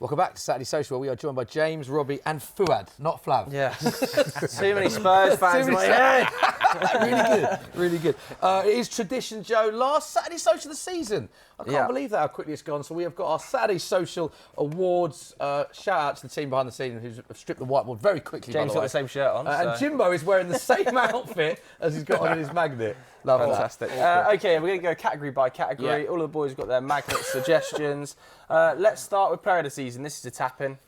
Welcome back to Saturday Social, where we are joined by James, Robbie and Fuad, not Flav. Yeah. Too many Spurs fans in my head. Really good. It is tradition, Joe. Last Saturday Social of the season. I can't believe that how quickly it's gone. So we have got our Saturday Social Awards. Shout out to the team behind the scenes who's stripped the whiteboard very quickly. James got the same shirt on. And Jimbo is wearing the same outfit as he's got on in his magnet. Love Fantastic. Okay, we're going to go category by category. All of the boys have got their magnet suggestions. Let's start with player of the season. This is a tap-in.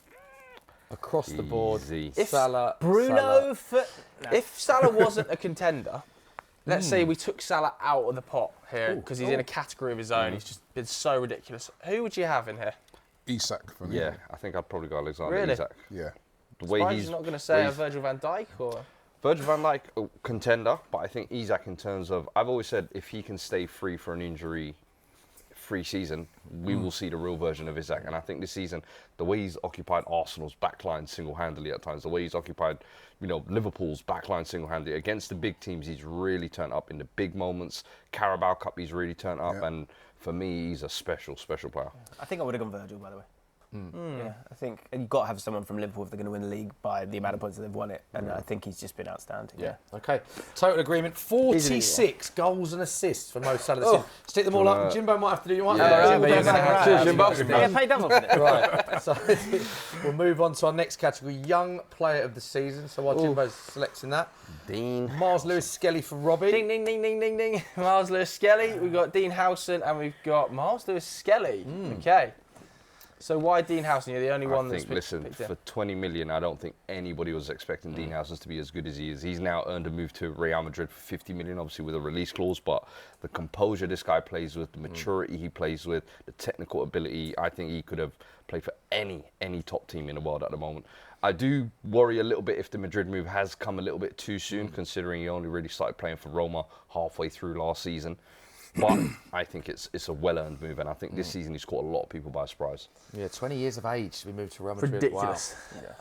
Across the board. If Salah, Bruno, if Salah wasn't a contender, let's say we took Salah out of the pot here because he's in a category of his own. He's just been so ridiculous. Who would you have in here? Isak for me. Yeah, I think I'd probably go Alexander Really? Isak. Yeah. The way He's not going to say Virgil van Dijk or... Virgil van Dijk, contender, but I think Isak in terms of, I've always said if he can stay free for an injury-free season, we will see the real version of Isak. And I think this season, the way he's occupied Arsenal's backline single-handedly at times, the way he's occupied, Liverpool's backline single-handedly against the big teams, he's really turned up in the big moments. Carabao Cup, he's really turned up, and for me, he's a special, special player. I think I would have gone Virgil, by the way. Yeah, I think you've got to have someone from Liverpool if they're going to win the league by the amount of points that they've won it, and I think he's just been outstanding. Yeah. Okay. Total agreement. 46 goals and assists for most Salah this season. Stick them all up. Jimbo might have to do. You might Yeah, pay double for it. Right. So we'll move on to our next category: young player of the season. So while Jimbo's selecting that, Dean. Miles Lewis Skelly for Robbie. Ding, ding, ding, ding, ding, ding. Miles Lewis Skelly. We've got Dean Howson and we've got Miles Lewis Skelly. Okay. So why Dean Howson? You're the only one that's picked for 20 million, I don't think anybody was expecting Dean Howson to be as good as he is. He's now earned a move to Real Madrid for 50 million, obviously with a release clause, but the composure this guy plays with, the maturity he plays with, the technical ability, I think he could have played for any top team in the world at the moment. I do worry a little bit if the Madrid move has come a little bit too soon, considering he only really started playing for Roma halfway through last season. But I think it's a well-earned move, and I think this season he's caught a lot of people by surprise. Yeah, 20 years of age, we moved to Real Madrid. ridiculous.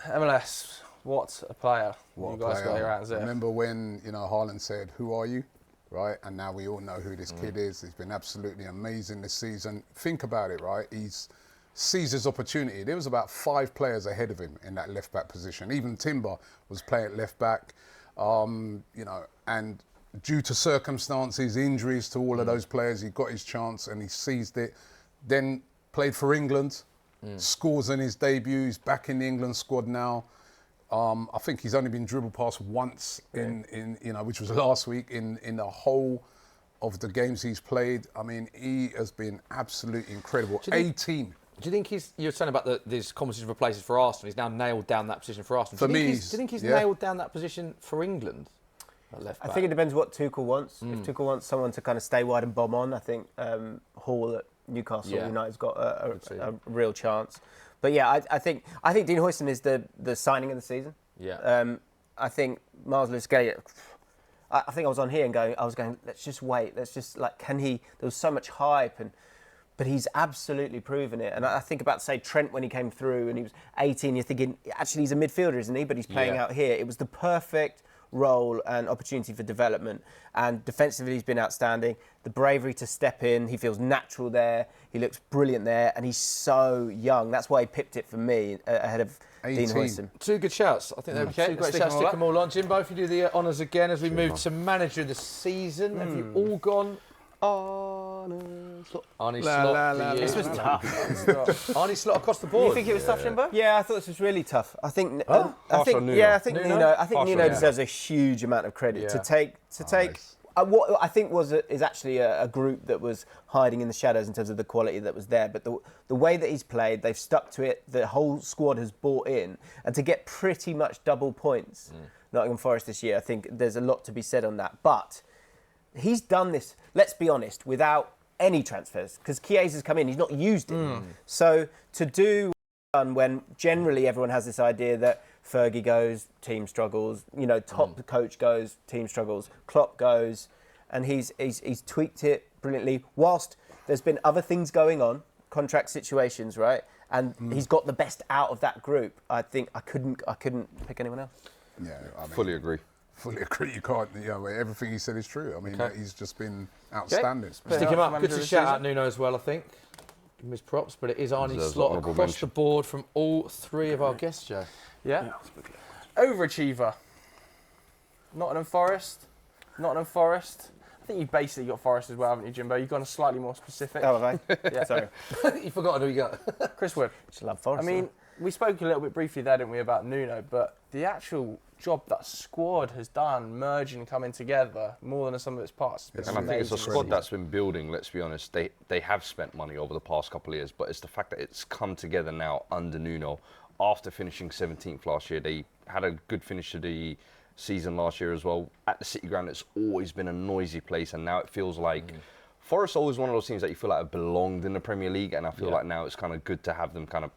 Wow. MLS, what a player. You guys got your hands there. Remember when, Haaland said, "Who are you?" Right? And now we all know who this kid is. He's been absolutely amazing this season. Think about it, right? He's seized his opportunity. There was about 5 players ahead of him in that left-back position. Even Timber was playing at left-back, and due to circumstances, injuries to all of those players, he got his chance and he seized it. Then played for England, scores in his debut. He's back in the England squad now. I think he's only been dribbled past once which was last week in the whole of the games he's played. I mean, he has been absolutely incredible. Do you think you're saying about this competition for places for Arsenal, he's now nailed down that position for Arsenal. Do you think he's nailed down that position for England? I think it depends what Tuchel wants. If Tuchel wants someone to kind of stay wide and bomb on, I think Hall at Newcastle United's got a real chance. But yeah, I think Dean Huijsen is the signing of the season. Yeah. I think Miles Lewis Skelly. I think I was on here and I was going, let's just wait. Let's just can he? There was so much hype but he's absolutely proven it. And I think about, say, Trent when he came through and he was 18. You're thinking, actually, he's a midfielder, isn't he? But he's playing out here. It was the perfect role and opportunity for development, and defensively he's been outstanding. The bravery to step in, he feels natural there, he looks brilliant there, and he's so young. That's why he pipped it for me ahead of 18. Dean Huijsen. 2 good shouts. I think they were 2 great shouts. Stick them all on. Jimbo, if you do the honours again as we move to manager of the season. Have you all gone Arne Slot? This was tough. Arne Slot across the board. You think it was tough, Jimbo? Yeah, I thought this was really tough. I think Nuno deserves a huge amount of credit to take what I think is actually a group that was hiding in the shadows in terms of the quality that was there. But the way that he's played, they've stuck to it. The whole squad has bought in, and to get pretty much double points, Nottingham Forest this year, I think there's a lot to be said on that. But he's done this, let's be honest, without any transfers, because Chiesa's come in, he's not used it. So to do when generally everyone has this idea that Fergie goes, team struggles, the coach goes, team struggles, Klopp goes, and he's tweaked it brilliantly, whilst there's been other things going on, contract situations, right? And he's got the best out of that group. I think I couldn't pick anyone else. Yeah, I mean, fully agree. You can't. Everything he said is true. I mean, he's just been outstanding. Stick him up. Good to shout out Nuno as well, I think. Miss props, but it is Arnie's Deserves slot honourable across mention. the board from all three of our guests, Joe. Yeah. Overachiever. Nottingham Forest. Nottingham Forest. I think you basically got Forest as well, haven't you, Jimbo? You've gone slightly more specific. Oh, have I? Yeah. Sorry. You've forgotten who you got. Chris Wood. Just love Forest. I mean, we spoke a little bit briefly there, didn't we, about Nuno, but the actual job that squad has done, merging and coming together, more than the sum of its parts. And I think it's a squad that's been building, let's be honest. They have spent money over the past couple of years, but it's the fact that it's come together now under Nuno. After finishing 17th last year, they had a good finish to the season last year as well. At the City Ground, it's always been a noisy place, and now it feels like Forest always one of those teams that you feel like have belonged in the Premier League, and I feel like now it's kind of good to have them kind of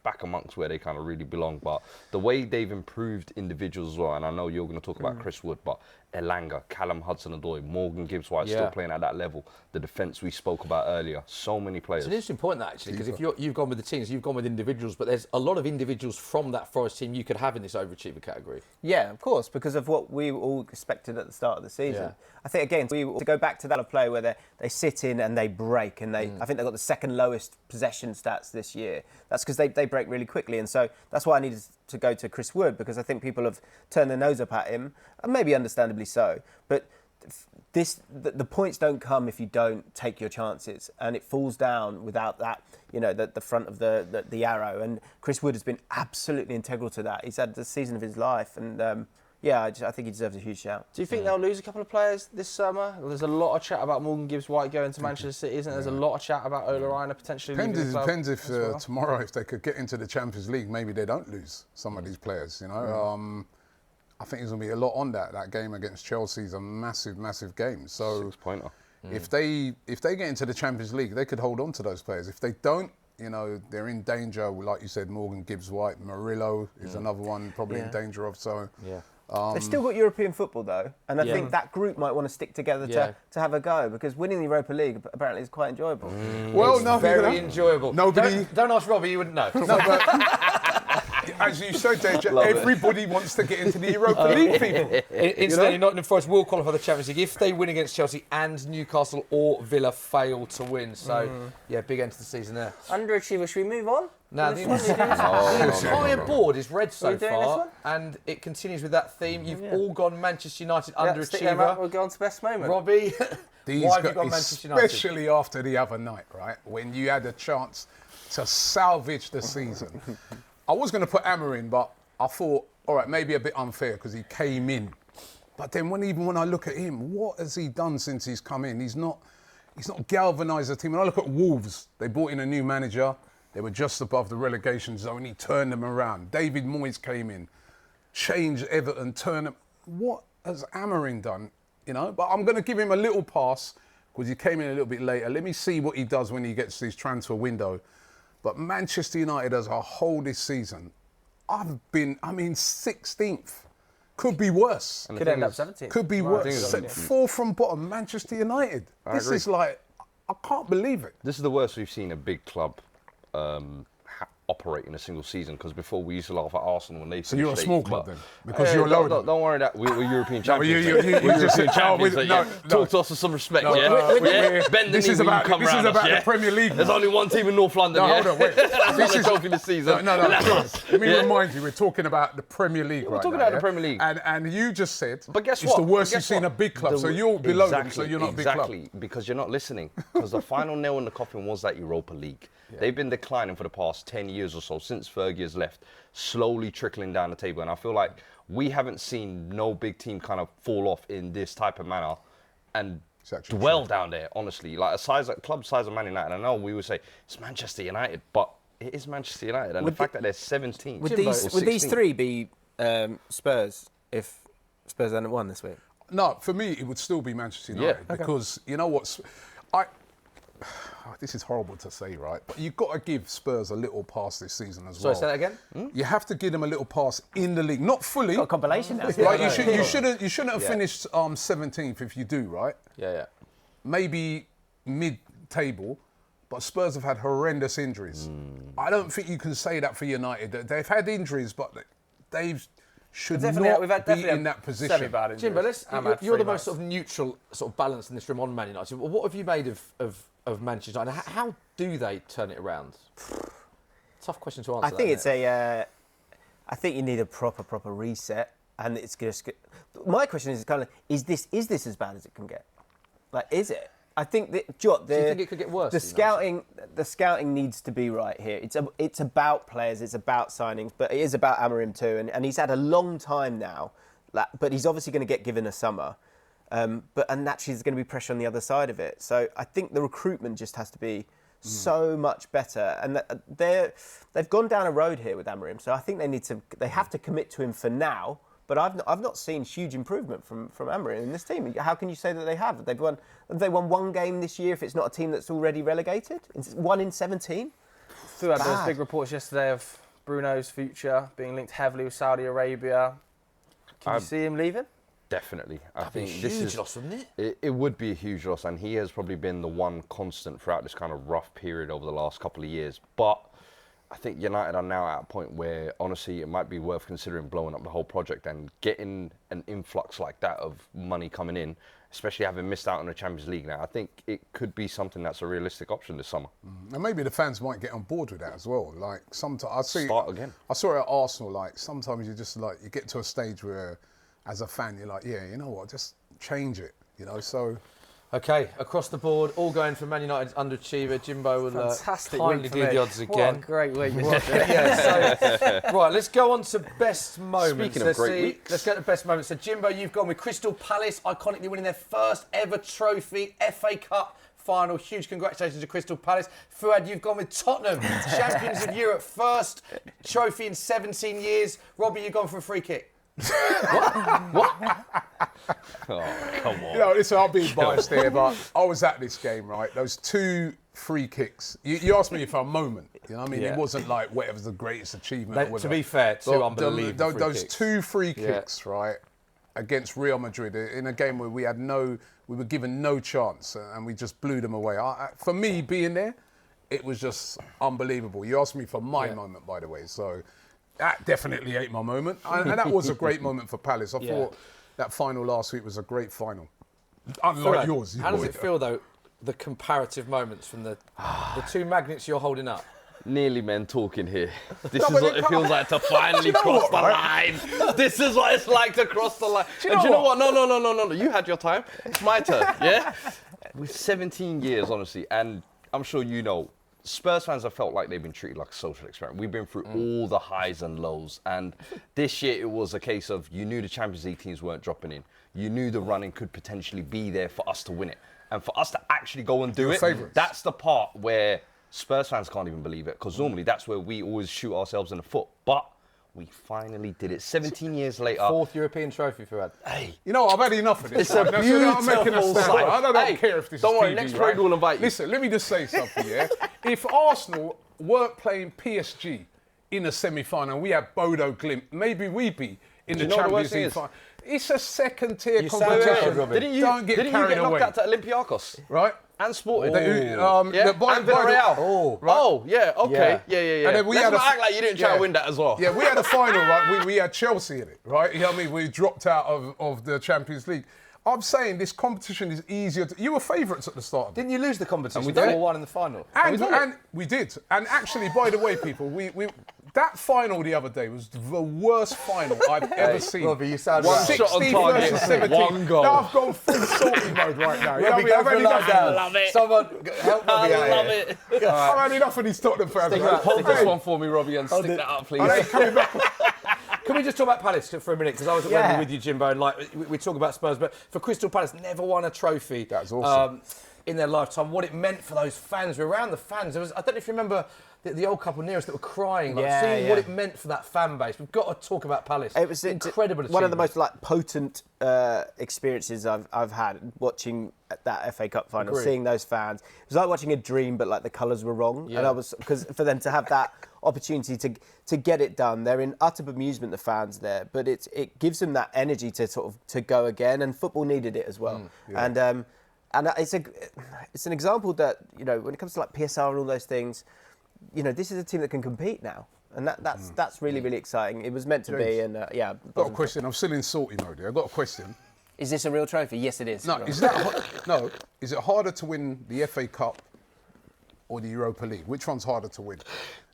back amongst where they kind of really belong. But the way they've improved individuals as well, and I know you're going to talk about Chris Wood, but Elanga, Callum Hudson-Odoi, Morgan Gibbs-White still playing at that level. The defence we spoke about earlier, so many players. It's an interesting point, that, actually, because if you've gone with the teams, you've gone with individuals, but there's a lot of individuals from that Forest team you could have in this overachiever category. Yeah, of course, because of what we all expected at the start of the season. Yeah. I think, again, to go back to that play where they sit in and they break, and I think they've got the second lowest possession stats this year. That's because they break really quickly, and so that's why I needed to go to Chris Wood, because I think people have turned their nose up at him, and maybe understandably so. But the points don't come if you don't take your chances, and it falls down without that, the front of the arrow. And Chris Wood has been absolutely integral to that. He's had the season of his life, and I think he deserves a huge shout. Do you think they'll lose a couple of players this summer? There's a lot of chat about Morgan Gibbs-White going to Manchester City, isn't there? There's a lot of chat about Ola Reina potentially leaving the club. Depends if well. tomorrow, if they could get into the Champions League, maybe they don't lose some of these players, I think there's going to be a lot on that. That game against Chelsea is a massive, massive game. So 6-pointer. if they get into the Champions League, they could hold on to those players. If they don't, they're in danger. Like you said, Morgan Gibbs-White, Murillo is another one probably in danger of. So they've still got European football though, and I think that group might want to stick together to have a go, because winning the Europa League apparently is quite enjoyable. Well, It's very enjoyable. Nobody. Don't ask Robbie, you wouldn't know. No, but as you said, Deja, everybody wants to get into the Europa League, people. Incidentally, Nottingham Forest will qualify the Champions League if they win against Chelsea and Newcastle or Villa fail to win. So, big end to the season there. Underachiever, should we move on? Now, the entire board is red so Are we doing this far, one? and it continues with that theme. You've all gone Manchester United Stick them up, underachiever. we'll go on to best moment. Robbie, why have you gone Manchester United? Especially after the other night, right, when you had a chance to salvage the season. I was going to put Ammer in, but I thought, all right, maybe a bit unfair because he came in. But then when I look at him, what has he done since he's come in? He's not galvanised the team. When I look at Wolves, they brought in a new manager. They were just above the relegation zone. He turned them around. David Moyes came in, changed Everton, turned them. What has Amorim done? But I'm going to give him a little pass because he came in a little bit later. Let me see what he does when he gets his transfer window. But Manchester United as a whole this season, I'm 16th. Could be worse. Could end up 17th. Could be worse. 4 from bottom, Manchester United. This is like, I can't believe it. This is the worst we've seen a big club operate in a single season, because before we used to laugh at Arsenal when they So you're a small club then? Because you're lower. Don't worry, that we're European champions. We're European champions. Talk to us with some respect, No, Bend the this knee is when about you come round us, the Premier League. There's only one team in North London, hold on, wait. This is trophy this season. No. Let me remind you, we're talking about the Premier League right now. We're talking about the Premier League. And you just said But guess it's what? the worst Guess you've seen what? a big club. So you're below them, so you're not a big club. Exactly, because you're not listening. Because the final nail in the coffin was that Europa League. They've been declining for the past 10 years or so, since Fergie has left, slowly trickling down the table. And I feel like we haven't seen no big team kind of fall off in this type of manner and dwell down there, honestly. Like club size of Man United, I know we would say it's Manchester United, but it is Manchester United. And the fact that they're 17th. Would these three be Spurs if Spurs hadn't won this week? No, for me, it would still be Manchester United. Because you know what? This is horrible to say, right? But you've got to give Spurs a little pass this season as well. Sorry, say that again? You have to give them a little pass in the league, not fully. Got a compilation now. Right? You shouldn't have finished 17th if you do, right? Yeah. Maybe mid-table, but Spurs have had horrendous injuries. I don't think you can say that for United. They've had injuries, but they should not be in that position. Jimbo, you're the most sort of neutral, sort of balance in this room on Man United. What have you made of of Manchester United. How do they turn it around? Tough question to answer. I think it's a. I think you need a proper reset, and it's just. My question is kind of: is this as bad as it can get? Like, is it? I think that. Do you think it could get worse? The scouting needs to be right here. It's about players, it's about signings, but it is about Amorim too, and he's had a long time now. But he's obviously going to get given a summer, and naturally there's going to be pressure on the other side of it. So I think the recruitment just has to be so much better, and they've gone down a road here with Amorim. So I think they have to commit to him for now. But I've not seen huge improvement from Amorim in this team. How can you say that they have? Have they won one game this year if it's not a team that's already relegated? It's 1 in 17. Fuad, there was big reports yesterday of Bruno's future being linked heavily with Saudi Arabia. Can you see him leaving? Definitely. I think a this huge loss, wouldn't it? It would be a huge loss, and he has probably been the one constant throughout this kind of rough period over the last couple of years. But I think United are now at a point where, honestly, it might be worth considering blowing up the whole project and getting an influx like that of money coming in, especially having missed out on the Champions League now. I think it could be something that's a realistic option this summer. And maybe the fans might get on board with that as well. Like, sometimes start again. I saw it at Arsenal. Like, sometimes you just you get to a stage where, as a fan, you're like, yeah, you know what, just change it. So. Okay, across the board, all going for Man United's underachiever. Jimbo will kindly do the odds again. What a great week. Right, let's go on to best moments. Speaking of great weeks. Let's go to best moments. So, Jimbo, you've gone with Crystal Palace, iconically winning their first ever trophy, FA Cup final. Huge congratulations to Crystal Palace. Fuad, you've gone with Tottenham, champions of Europe, first trophy in 17 years. Robbie, you've gone for a free kick. What? Oh, come on. Listen, I'll be biased there, but I was at this game, right? Those 2 free kicks. You asked me for a moment. You know what I mean? Yeah. It wasn't like whatever's the greatest achievement. To be fair, 2 unbelievable free those kicks. 2 free kicks, right, against Real Madrid in a game where we were given no chance, and we just blew them away. For me, being there, it was just unbelievable. You asked me for my moment, by the way, so that definitely ain't my moment. And that was a great moment for Palace. I thought that final last week was a great final. Unlike yours. How does it feel, though, the comparative moments from the 2 magnets you're holding up? Nearly men talking here. This is what it feels like to finally cross the line. This is what it's like to cross the line. Do you know what? No. You had your time. It's my turn, yeah? With 17 years, honestly, and I'm sure you know, Spurs fans have felt like they've been treated like a social experiment. We've been through all the highs and lows, and this year it was a case of you knew the Champions League teams weren't dropping in. You knew the running could potentially be there for us to win it. And for us to actually go and do it, that's the part where Spurs fans can't even believe it, because normally that's where we always shoot ourselves in the foot. But we finally did it. 17 years later. 4th European trophy for Fuad. Hey. I've had enough of this. It's a beautiful sight. I don't care if this don't is worry, TV, next right? parade we'll invite you. Listen, let me just say something, yeah? If Arsenal weren't playing PSG in a semi-final and we had Bodo Glimt, maybe we'd be in the Champions League final. It's a second-tier competition. Didn't you get knocked out to Olympiacos? Right. And Sporting. And Villarreal. Okay. Yeah. And then we Let's not act like you didn't try to win that as well. Yeah, we had a final, right? We had Chelsea in it, right? You know what I mean? We dropped out of the Champions League. I'm saying this competition is easier. You were favourites at the start of it. Didn't you lose the competition? We did. 4-1 in the final. And we did. And actually, by the way, people, that final the other day was the worst final I've ever seen. Robbie, you sound one right. 60 shot on target, versus 17. 1 goal. Now I've gone full salty mode right now. Robbie, go for a lie down. love it. Someone help Robbie out. I love it. I've had enough of these Tottenham fans. Hold this one for me, Robbie, and stick that up, please. Can we just talk about Palace for a minute? Because I was at Wembley with you, Jimbo, and we talk about Spurs, but for Crystal Palace, never won a trophy. That's awesome. In their lifetime, what it meant for those fans. We're around the fans. I don't know if you remember the old couple near us that were crying, seeing what it meant for that fan base. We've got to talk about Palace. It was incredible. One of the most potent experiences I've had watching that FA Cup final. Agreed. Seeing those fans, it was like watching a dream, but the colours were wrong. Yeah. And I was, because for them to have that opportunity to get it done, they're in utter bemusement, the fans there, but it gives them that energy to go again, and football needed it as well. And it's an example that, when it comes to PSR and all those things, this is a team that can compete now, and that's really, really exciting. It was meant to be, and Got a question. I'm still in salty mode here. I've got a question. Is this a real trophy? Yes, it is. No, is it harder to win the FA Cup or the Europa League? Which one's harder to win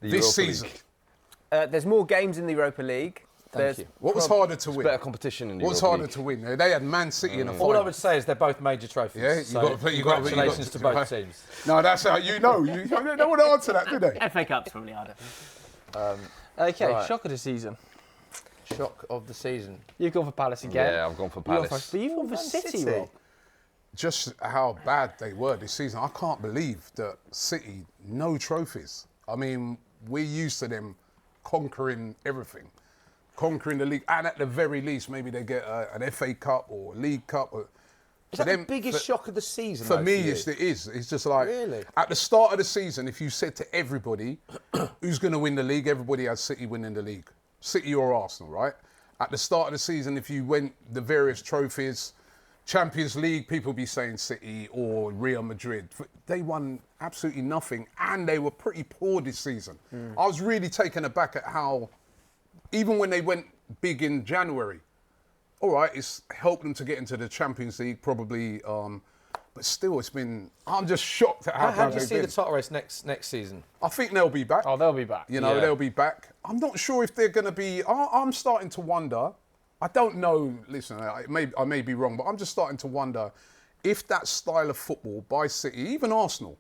The this Europa season? League. There's more games in the Europa League. Thank you. What was harder to win? Better competition in the What was Europa harder League. to win? They had Man City in a final. All I would say is they're both major trophies. Yeah, Congratulations to both teams. No, that's how you know. You don't want to answer that, do they? FA Cup's probably harder. Okay, Right. shock of the season. Shock of the season. You've gone for Palace again. Yeah, I've gone for You've gone Palace. but you've gone for City, Rob. Just how bad they were this season. I can't believe that City, no trophies. I mean, we're used to them conquering everything, conquering the league, and at the very least, maybe they get an FA Cup or League Cup. Is that the biggest shock of the season? For though, me, you? it is. It's just like, Really? at the start of the season, if you said to everybody, who's going to win the league, everybody has City winning the league. City or Arsenal, right? At the start of the season, if you went the various trophies, Champions League, people be saying City or Real Madrid. They won absolutely nothing, and they were pretty poor this season. I was really taken aback at how, even when they went big in January, all right, it's helped them to get into the Champions League, probably, but still, I'm just shocked at how How bad do you they've see been. the title race next season? I think they'll be back. Oh, they'll be back. You know, Yeah. they'll be back. I'm not sure if they're going to be. I'm starting to wonder. I don't know. Listen, I may be wrong, but I'm just starting to wonder if that style of football by City, even Arsenal,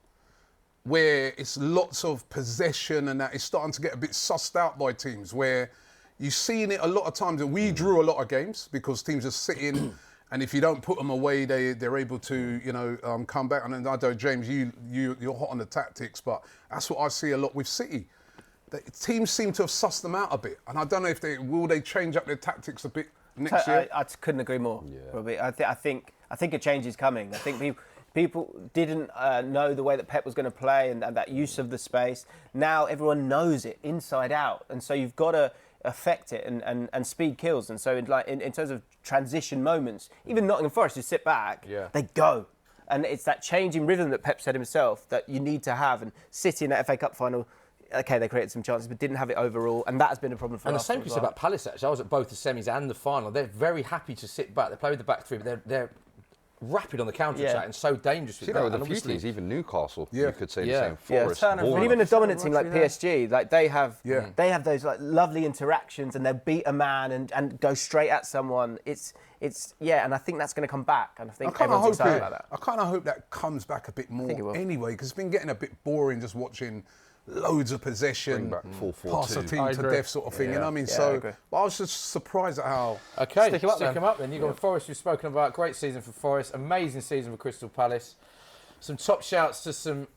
where it's lots of possession and that, is starting to get a bit sussed out by teams. Where you've seen it a lot of times, and we drew a lot of games because teams are sitting. And if you don't put them away, they're able to, come back. And I know, James, you're hot on the tactics, but that's what I see a lot with City. The teams seem to have sussed them out a bit, and I don't know if will they change up their tactics a bit next year. I couldn't agree more, Robbie. I think a change is coming. I think people didn't know the way that Pep was going to play and that use of the space. Now everyone knows it inside out, and so you've got to affect it, and speed kills. And so in terms of transition moments, even Nottingham Forest, you sit back, they go. And it's that change in rhythm that Pep said himself that you need to have. And City in that FA Cup final, okay, they created some chances, but didn't have it overall, and that has been a problem for us. And the same can be said about Palace, actually. I was at both the semis and the final. They're very happy to sit back. They play with the back three, but they're rapid on the counter-attack and so dangerous with See that. that with And a few obviously- teams, even Newcastle, you could say Yeah. the same. Forest, Turner, Bournemouth. But even a dominant team like Through there. PSG, like they have those like lovely interactions, and they'll beat a man and go straight at someone. It's and I think that's going to come back, and I think everyone's excited about that. I kind of hope that comes back a bit think it more will. anyway, because it's been getting a bit boring just watching loads of possession, Bring back 4-4-2. pass a team I to agree. death sort of thing. You know what I mean? Yeah, I So, agree. but I was just surprised at how. Okay, Stick 'em up then. You've got Forest, we've spoken about. Great season for Forest. Amazing season for Crystal Palace. Some top shouts to some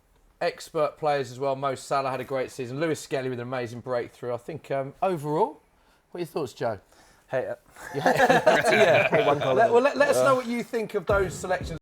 expert players as well. Mo Salah had a great season. Lewis Skelly with an amazing breakthrough. I think overall, what are your thoughts, Joe? Hate it. Let us know what you think of those selections.